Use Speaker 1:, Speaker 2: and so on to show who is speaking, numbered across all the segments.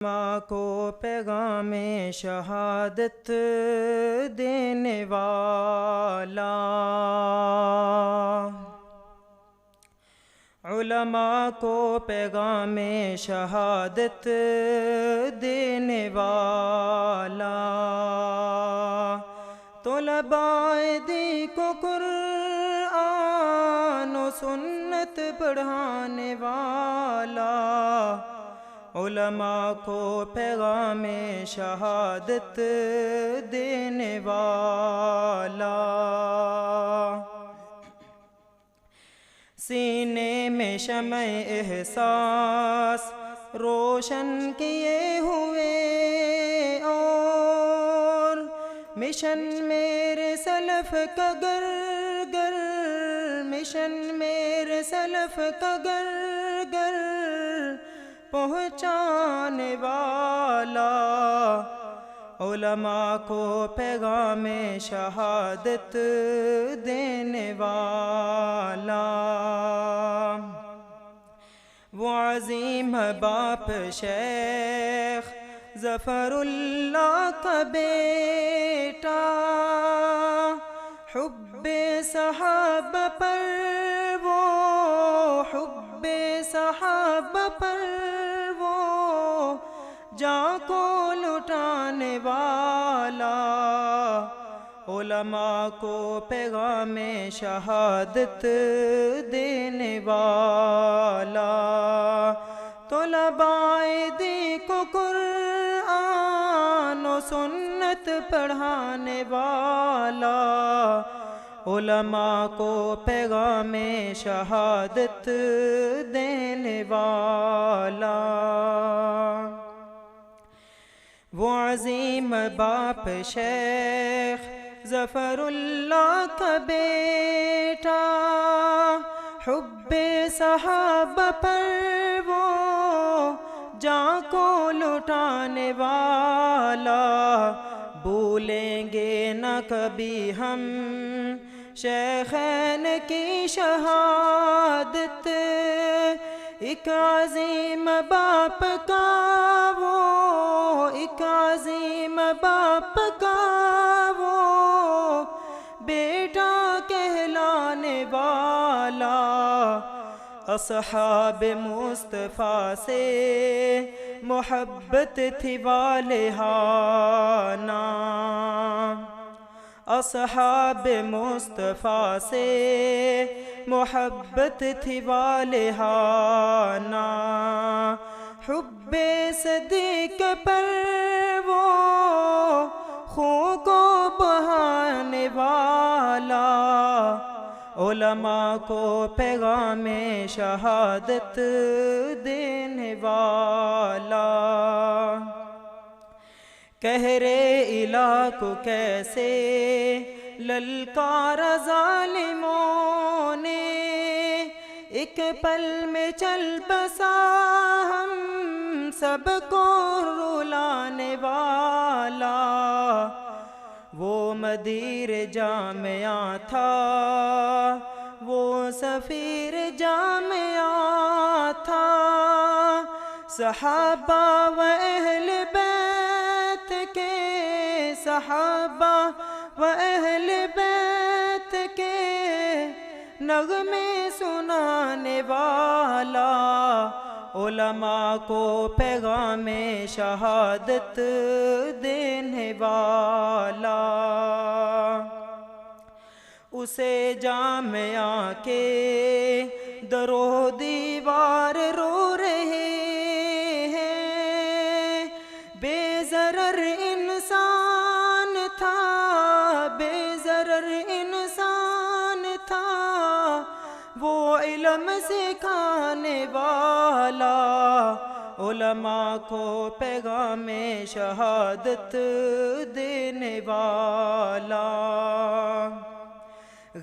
Speaker 1: ماں کو پیغام شہادت دینے والا، علماء کو پیغام شہادت دینے والا، طلباء دی کو قرآن و سنت پڑھانے والا، علماء کو پیغام شہادت دینے والا، سینے میں شمع احساس روشن کیے ہوئے، اور مشن میرے سلف کا گر گر، مشن میرے سلف کا گر گر پہنچانے والا، علماء کو پیغام شہادت دینے والا، وہ عظیم باپ شیخ ظفر اللہ کا بیٹا، حب صحابہ پر وہ، حب صحابہ پر جاں کو لٹانے والا، علماء کو پیغام شہادت دینے والا، طلباء دی کو قرآن و سنت پڑھانے والا، علماء کو پیغام شہادت دینے والا، وہ عظیم باپ شیخ ظفر اللہ کا بیٹا، حب صحابہ پر وہ جاں کو لٹانے والا، بھولیں گے نہ کبھی ہم شیخین کی شہادت، ایک عظیم باپ کا وہ، ایک عظیم باپ کا وہ بیٹا کہلانے والا، اصحاب مصطفیٰ سے محبت تھی والہانہ، اصحاب مصطفیٰ سے محبت تھی والہانہ، حب صدیق پر وہ خون کو بہانے والا، علماء کو پیغام شہادت دینے والا، قہر الہ کو کیسے للکارا ظالموں نے، ایک پل میں چل بسا ہم سب کو رلانے والا، وہ مدیر جامعہ تھا، وہ سفیر جامعہ تھا، صحابہ و اہل بیت کے، صحابہ و اہل بیت کے نغمے سنانے والا، علماء کو پیغام شہادت دینے والا، اسے جامعہ کے در و دیوار رو رہے ہیں، بے ضرر انسان تھا، بے ضرر انسان تھا، وہ علم سکھانے والا، علماء کو پیغام شہادت دینے والا،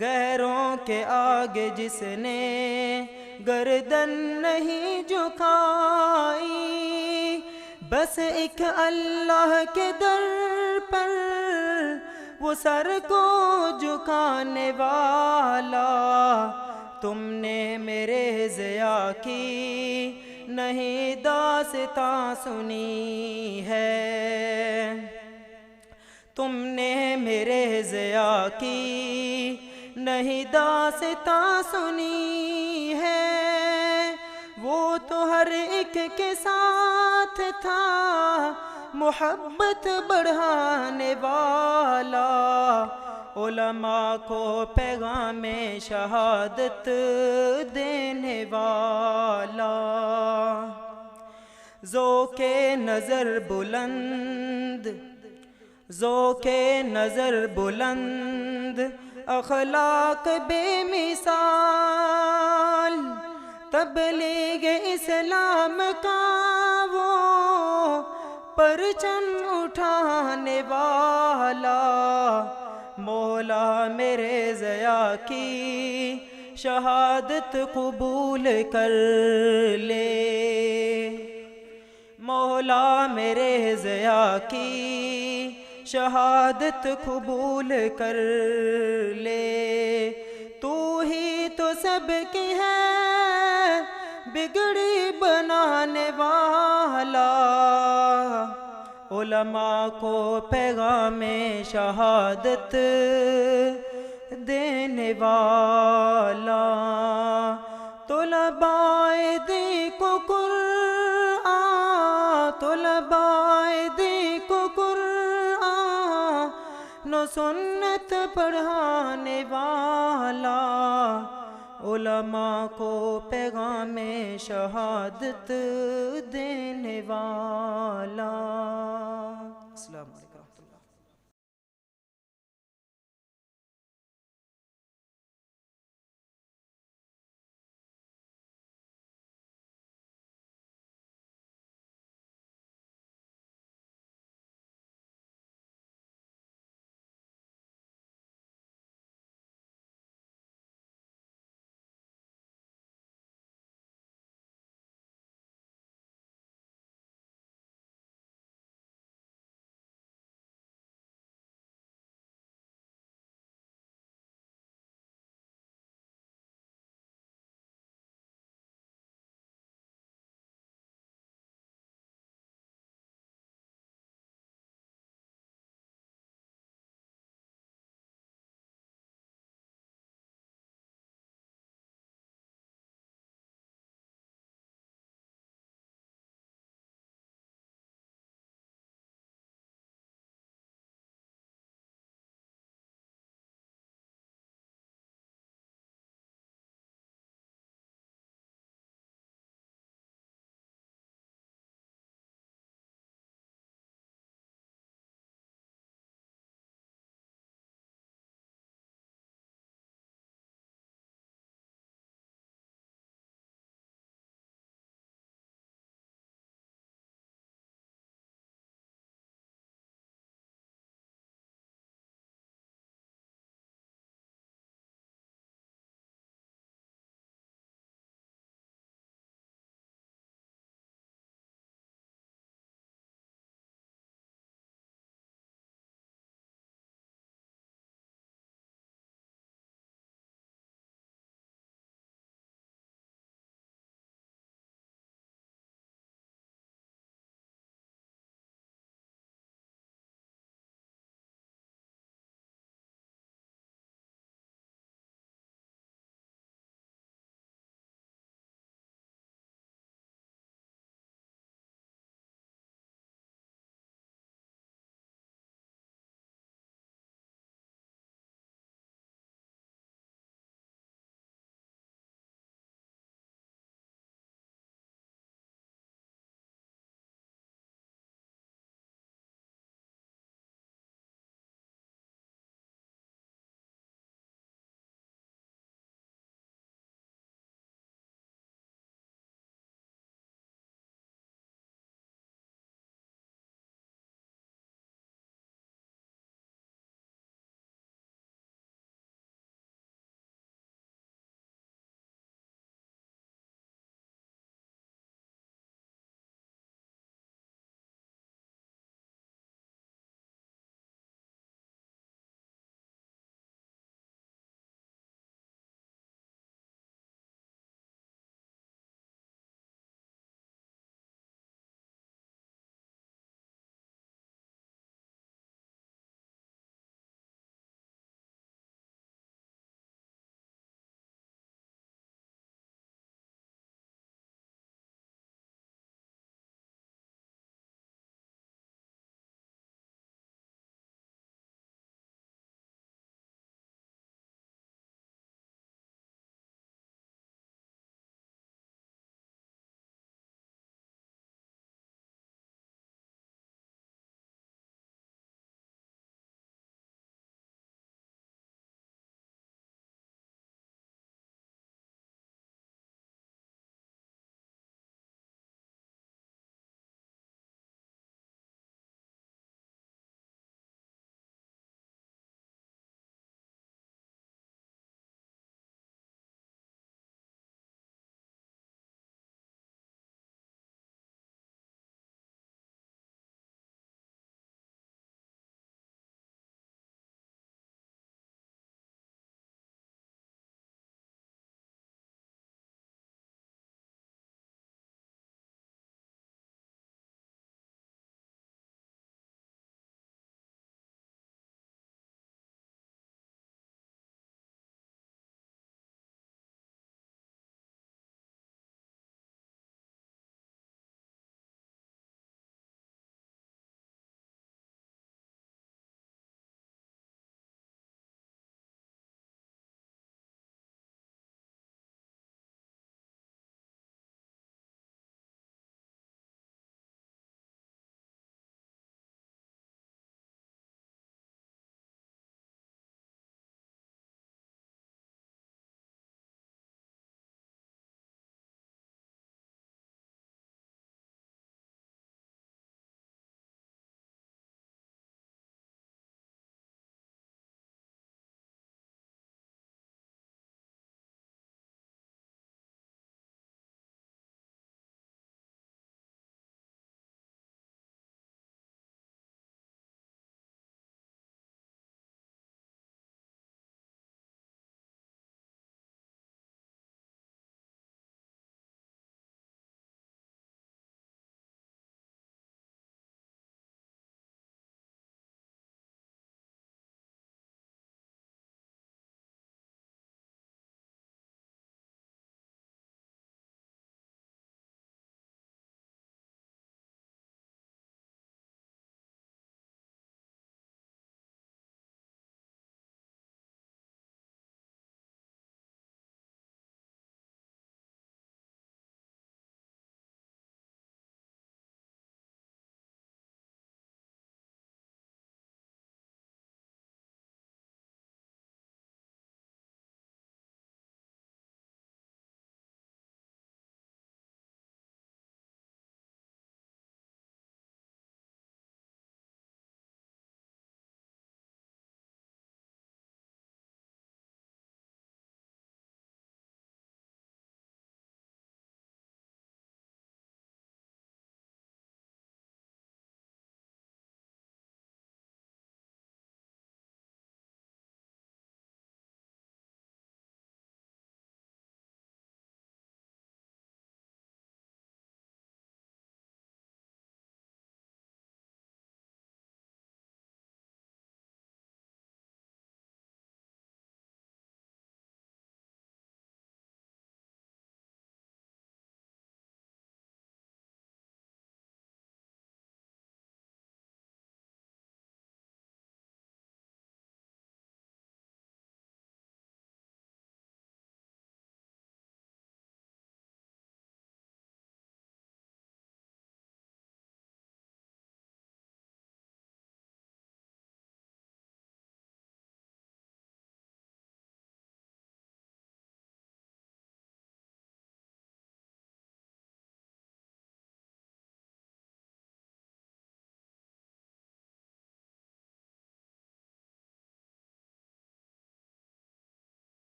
Speaker 1: غیروں کے آگے جس نے گردن نہیں جھکائی، بس ایک اللہ کے در پر وہ سر کو جھکانے والا، تم نے میرے ضیاء کی نہیں داستاں سنی ہے، تم نے میرے ضیاء کی نہیں داستاں سنی ہے، وہ تو ہر ایک کے ساتھ تھا محبت بڑھانے والا، علماء کو پیغام شہادت دینے والا، ذوق نظر بلند، ذوق نظر بلند، اخلاق بے مثال، تبلیغ اسلام کا وہ پرچم اٹھانے والا، مولا میرے ضیاء کی شہادت قبول کر لے، مولا میرے ضیاء کی شہادت قبول کر لے، تو ہی تو سب کی ہے بگڑی بنانے والا، علماء کو پیغام شہادت دینے والا، طلباء دین کو قرآن، طلباء دین کو قرآن و سنت پڑھانے والا، علماء کو پیغام شہادت دینے والا۔ السلام علیکم۔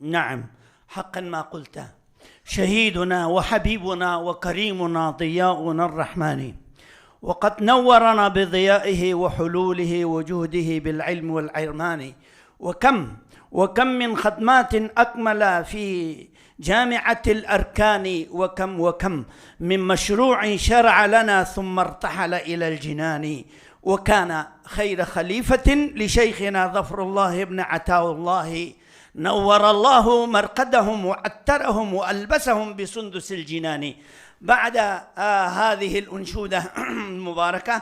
Speaker 2: نعم حقا ما قلته. شهيدنا وحبيبنا وكريمنا ضياؤنا الرحمن، وقد نورنا بضيائه وحلوله وجهده بالعلم والعرمان. وكم من خدمات أكمل في جامعة الأركان، وكم من مشروع شرع لنا ثم ارتحل إلى الجنان. وكان خير خليفة لشيخنا ظفر الله بن عطاء الله، نور الله مرقدهم وعترهم وألبسهم بسندس الجنان. بعد هذه الأنشودة المباركة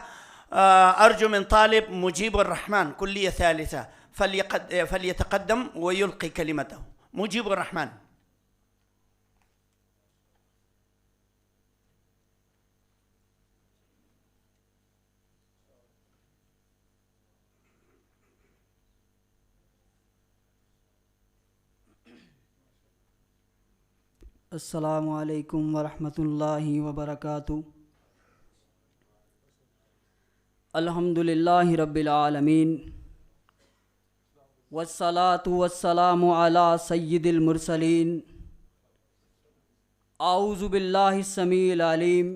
Speaker 2: أرجو من طالب مجيب الرحمن كلية ثالثة فليتقدم ويلقي كلمته. مجيب الرحمن.
Speaker 3: السلام علیکم ورحمۃ اللہ وبرکاتہ۔ الحمد للہ رب العالمین، والصلاة والسلام علی سید المرسلین۔ اعوذ باللہ السمیع العلیم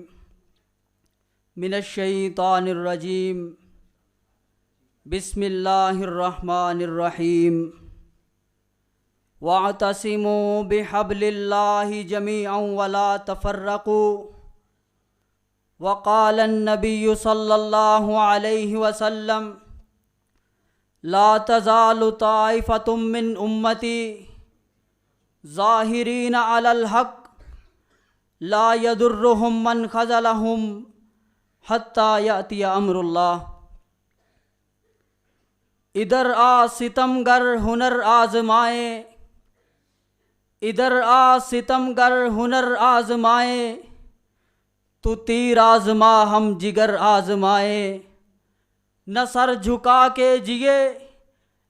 Speaker 3: من الشیطان الرجیم، بسم اللہ الرحمن الرحیم۔ وَاعْتَصِمُوا بِحَبْلِ اللَّهِ جَمِيعًا وَلَا تَفَرَّقُوا۔ وقال النبي صلى الله عليه وسلم: لا تزال طائفة من أمتي ظاهرين على الحق لا يضرهم من خذلهم حتى يأتي أمر الله۔ ادھر آ ستمگر ہنر آزمائے، ادھر آ ستمگر ہنر آزمائے، تو تیر آزما ہم جگر آزمائے۔ نہ سر جھکا کے جیے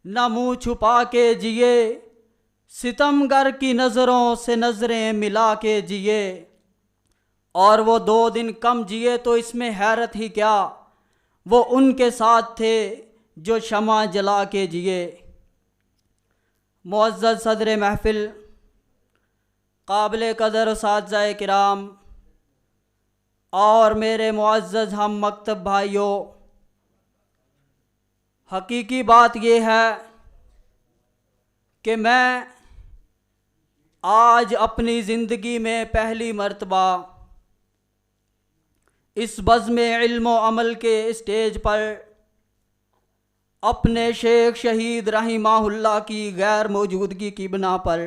Speaker 3: نہ منہ چھپا کے جیے، ستمگر کی نظروں سے نظریں ملا کے جیے۔ اور وہ 2 دن کم جیے تو اس میں حیرت ہی کیا، وہ ان کے ساتھ تھے جو شمع جلا کے جیے۔ معزز صدر محفل، قابل قدر اساتذہ کرام اور میرے معزز ہم مکتب بھائیوں، حقیقی بات یہ ہے کہ میں آج اپنی زندگی میں پہلی مرتبہ اس بزم علم و عمل کے اسٹیج پر اپنے شیخ شہید رحمہ اللہ کی غیر موجودگی کی بنا پر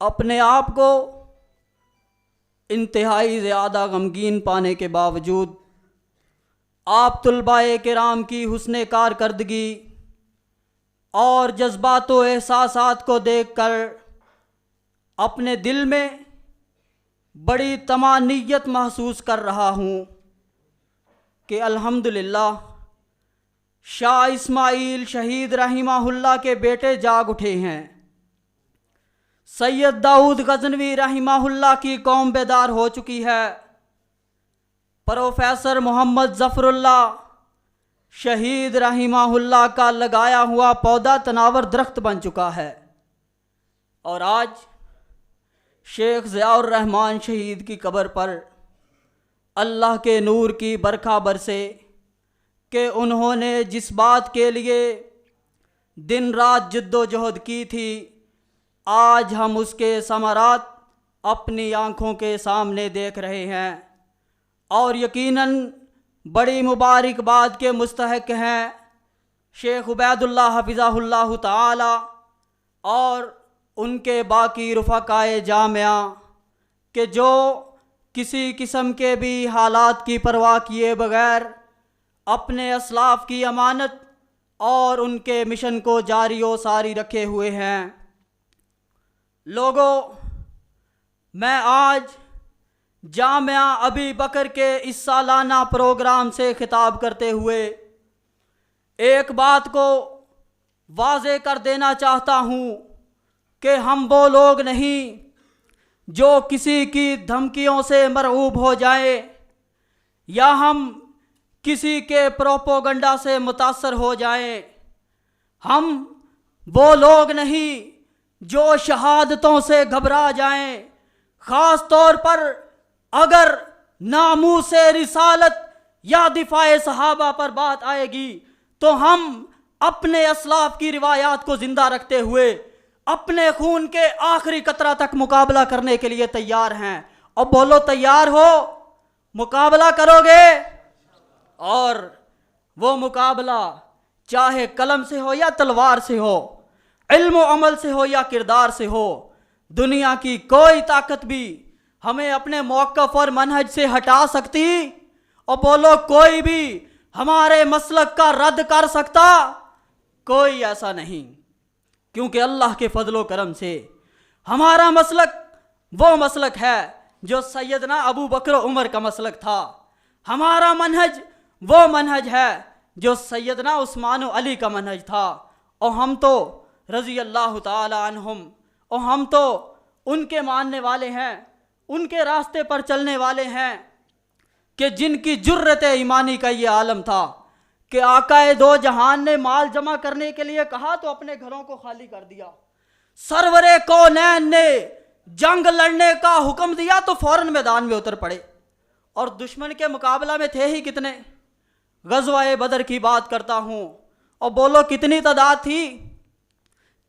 Speaker 3: اپنے آپ کو انتہائی زیادہ غمگین پانے کے باوجود آپ طلباء کرام کی حسن کارکردگی اور جذبات و احساسات کو دیکھ کر اپنے دل میں بڑی طمانینت محسوس کر رہا ہوں کہ الحمدللہ شاہ اسماعیل شہید رحمہ اللہ کے بیٹے جاگ اٹھے ہیں، سید داؤد غزنوی رحمہ اللہ کی قوم بیدار ہو چکی ہے، پروفیسر محمد ظفر اللہ شہید رحمہ اللہ کا لگایا ہوا پودا تناور درخت بن چکا ہے، اور آج شیخ ضیاء الرحمن شہید کی قبر پر اللہ کے نور کی برکھا برسے کہ انہوں نے جس بات کے لیے دن رات جد و جہد کی تھی، آج ہم اس کے ثمرات اپنی آنکھوں کے سامنے دیکھ رہے ہیں، اور یقیناً بڑی مبارکباد کے مستحق ہیں شیخ عبید اللہ حفظہ اللہ تعالی اور ان کے باقی رفقائے جامعہ کہ جو کسی قسم کے بھی حالات کی پرواہ کیے بغیر اپنے اسلاف کی امانت اور ان کے مشن کو جاری و ساری رکھے ہوئے ہیں۔ لوگوں، میں آج جامعہ ابی بکر کے اس سالانہ پروگرام سے خطاب کرتے ہوئے ایک بات کو واضح کر دینا چاہتا ہوں کہ ہم وہ لوگ نہیں جو کسی کی دھمکیوں سے مرعوب ہو جائیں یا ہم کسی کے پروپوگنڈا سے متاثر ہو جائیں۔ ہم وہ لوگ نہیں جو شہادتوں سے گھبرا جائیں، خاص طور پر اگر ناموس رسالت یا دفاع صحابہ پر بات آئے گی تو ہم اپنے اسلاف کی روایات کو زندہ رکھتے ہوئے اپنے خون کے آخری قطرہ تک مقابلہ کرنے کے لیے تیار ہیں۔ اور بولو تیار ہو؟ مقابلہ کرو گے؟ اور وہ مقابلہ چاہے قلم سے ہو یا تلوار سے ہو، علم و عمل سے ہو یا کردار سے ہو، دنیا کی کوئی طاقت بھی ہمیں اپنے موقف اور منہج سے ہٹا سکتی؟ اور بولو کوئی بھی ہمارے مسلک کا رد کر سکتا؟ کوئی ایسا نہیں، کیونکہ اللہ کے فضل و کرم سے ہمارا مسلک وہ مسلک ہے جو سیدنا ابو بکر و عمر کا مسلک تھا، ہمارا منہج وہ منہج ہے جو سیدنا عثمان و علی کا منہج تھا، اور ہم تو رضی اللہ تعالی عنہم، اور ہم تو ان کے ماننے والے ہیں، ان کے راستے پر چلنے والے ہیں کہ جن کی جرت ایمانی کا یہ عالم تھا کہ آقا دو جہان نے مال جمع کرنے کے لیے کہا تو اپنے گھروں کو خالی کر دیا، سرور کونین نے جنگ لڑنے کا حکم دیا تو فوراً میدان میں اتر پڑے، اور دشمن کے مقابلہ میں تھے ہی کتنے؟ غزوہ بدر کی بات کرتا ہوں، اور بولو کتنی تعداد تھی؟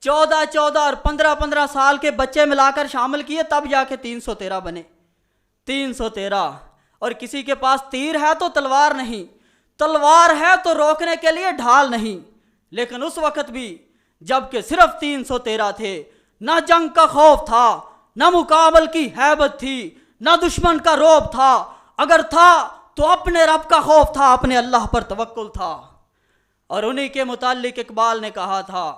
Speaker 3: 14 اور 15 سال کے بچے ملا کر شامل کیے تب جا کے 313 بنے، 313۔ اور کسی کے پاس تیر ہے تو تلوار نہیں، تلوار ہے تو روکنے کے لیے ڈھال نہیں، لیکن اس وقت بھی جب کہ صرف 313 تھے، نہ جنگ کا خوف تھا، نہ مقابل کی ہیبت تھی، نہ دشمن کا رعب تھا، اگر تھا تو اپنے رب کا خوف تھا، اپنے اللہ پر توکل تھا۔ اور انہی کے متعلق اقبال نے کہا تھا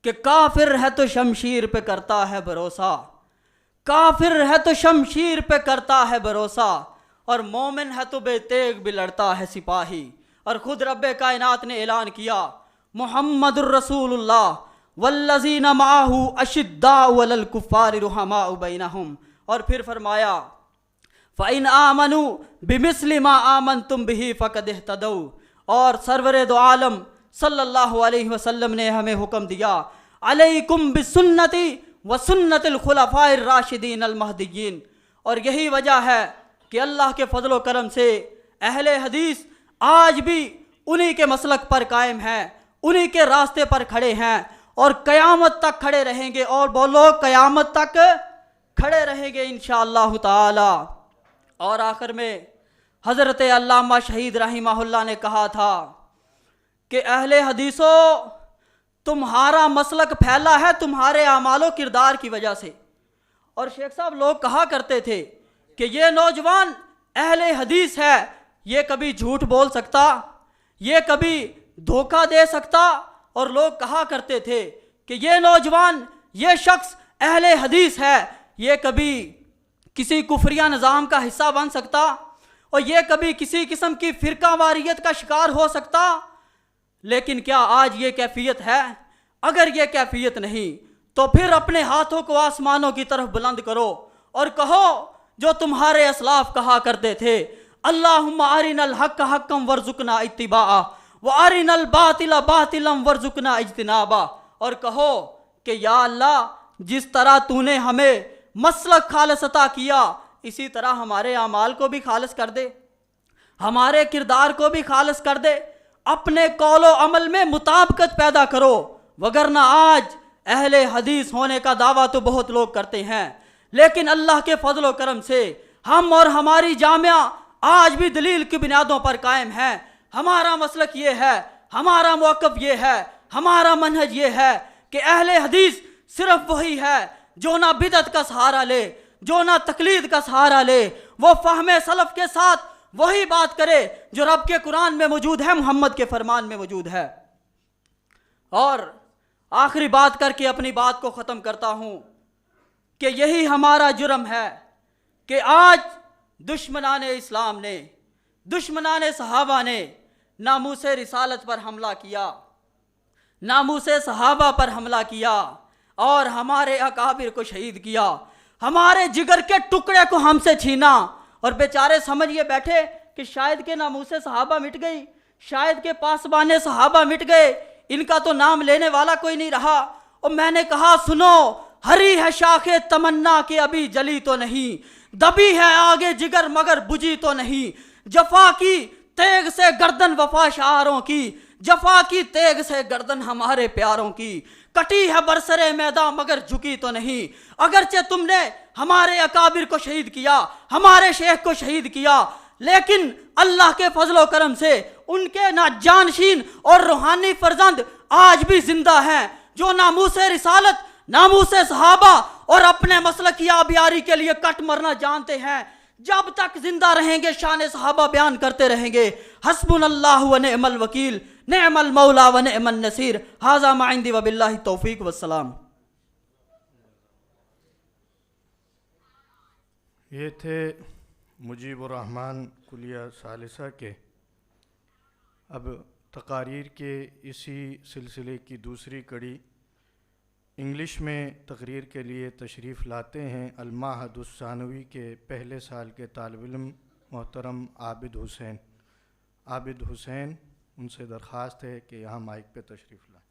Speaker 3: کہ کافر ہے تو شمشیر پہ کرتا ہے بھروسہ، کافر ہے تو شمشیر پہ کرتا ہے بھروسہ، اور مومن ہے تو بے تیغ بھی لڑتا ہے سپاہی۔ اور خود رب کائنات نے اعلان کیا محمد الرسول اللہ والذین معہ اشداء علی الکفار رحماء بینہم، اور پھر فرمایا فَإِنْ آمَنُوا بِمِثْلِ مَا آمَنْتُمْ بِهِ فَقَدْ اهْتَدَوْا۔ اور سرور دو عالم صلی اللہ علیہ وسلم نے ہمیں حکم دیا علیکم بسنتی وسنت الخلفاء الراشدین المہدیین۔ اور یہی وجہ ہے کہ اللہ کے فضل و کرم سے اہل حدیث آج بھی انہی کے مسلک پر قائم ہیں، انہی کے راستے پر کھڑے ہیں، اور قیامت تک کھڑے رہیں گے، اور بولو قیامت تک کھڑے رہیں گے انشاءاللہ تعالی۔ اور آخر میں حضرت علامہ شہید رحمہ اللہ نے کہا تھا کہ اہل حدیثوں تمہارا مسلک پھیلا ہے تمہارے اعمال و کردار کی وجہ سے۔ اور شیخ صاحب لوگ کہا کرتے تھے کہ یہ نوجوان اہل حدیث ہے، یہ کبھی جھوٹ بول سکتا، یہ کبھی دھوکہ دے سکتا، اور لوگ کہا کرتے تھے کہ یہ نوجوان، یہ شخص اہل حدیث ہے، یہ کبھی کسی کفریہ نظام کا حصہ بن سکتا، اور یہ کبھی کسی قسم کی فرقہ واریت کا شکار ہو سکتا۔ لیکن کیا آج یہ کیفیت ہے؟ اگر یہ کیفیت نہیں تو پھر اپنے ہاتھوں کو آسمانوں کی طرف بلند کرو اور کہو جو تمہارے اسلاف کہا کرتے تھے اللہم ارنا الحق حقا وارزقنا اتباعہ وارنا الباطل باطلا وارزقنا اجتنابہ، اور کہو کہ یا اللہ جس طرح تو نے ہمیں مسلک خالص عطا کیا اسی طرح ہمارے اعمال کو بھی خالص کر دے، ہمارے کردار کو بھی خالص کر دے، اپنے قول و عمل میں مطابقت پیدا کرو، وگرنہ آج اہل حدیث ہونے کا دعویٰ تو بہت لوگ کرتے ہیں، لیکن اللہ کے فضل و کرم سے ہم اور ہماری جامعہ آج بھی دلیل کی بنیادوں پر قائم ہے۔ ہمارا مسلک یہ ہے، ہمارا موقف یہ ہے، ہمارا منہج یہ ہے کہ اہل حدیث صرف وہی ہے جو نہ بدعت کا سہارا لے، جو نہ تقلید کا سہارا لے، وہ فہم سلف کے ساتھ وہی بات کرے جو رب کے قرآن میں موجود ہے، محمد کے فرمان میں موجود ہے۔ اور آخری بات کر کے اپنی بات کو ختم کرتا ہوں کہ یہی ہمارا جرم ہے کہ آج دشمنان اسلام نے، دشمنان صحابہ نے ناموس رسالت پر حملہ کیا، ناموس صحابہ پر حملہ کیا، اور ہمارے اکابر کو شہید کیا، ہمارے جگر کے ٹکڑے کو ہم سے چھینا، اور بیچارے سمجھئے بیٹھے کہ شاید کے ناموس صحابہ مٹ گئی، شاید کے پاسبان صحابہ مٹ گئے، ان کا تو نام لینے والا کوئی نہیں رہا، اور میں نے کہا سنو، ہری ہے شاخ تمنا کے ابھی جلی تو نہیں، دبی ہے آگے جگر مگر بجھی تو نہیں، جفا کی تیغ سے گردن وفا شعاروں کی، جفا کی تیغ سے گردن ہمارے پیاروں کی، کٹی ہے برسرے میدان مگر جھکی تو نہیں، اگرچہ تم نے ہمارے اکابر کو شہید کیا، ہمارے شیخ کو شہید کیا، لیکن اللہ کے فضل و کرم سے ان کے جانشین اور روحانی فرزند آج بھی زندہ ہیں، جو ناموس رسالت، ناموس صحابہ اور اپنے مسلک کی آبیاری کے لیے کٹ مرنا جانتے ہیں۔ جب تک زندہ رہیں گے شان صحابہ بیان کرتے رہیں گے۔ حسبنا اللہ و نعم الوکیل، نعم المولا و نعم النصیر۔ ھذا ما عندی وباللہ التوفیق والسلام۔
Speaker 4: یہ تھے مجیب الرحمن کلیہ ثالثہ کے۔ اب تقاریر کے اسی سلسلے کی دوسری کڑی انگلش میں تقریر کے لیے تشریف لاتے ہیں المعہد الثانوی کے پہلے سال کے طالب علم محترم عابد حسین۔ عابد حسین، ان سے درخواست ہے کہ یہاں مائک پہ تشریف لائیں۔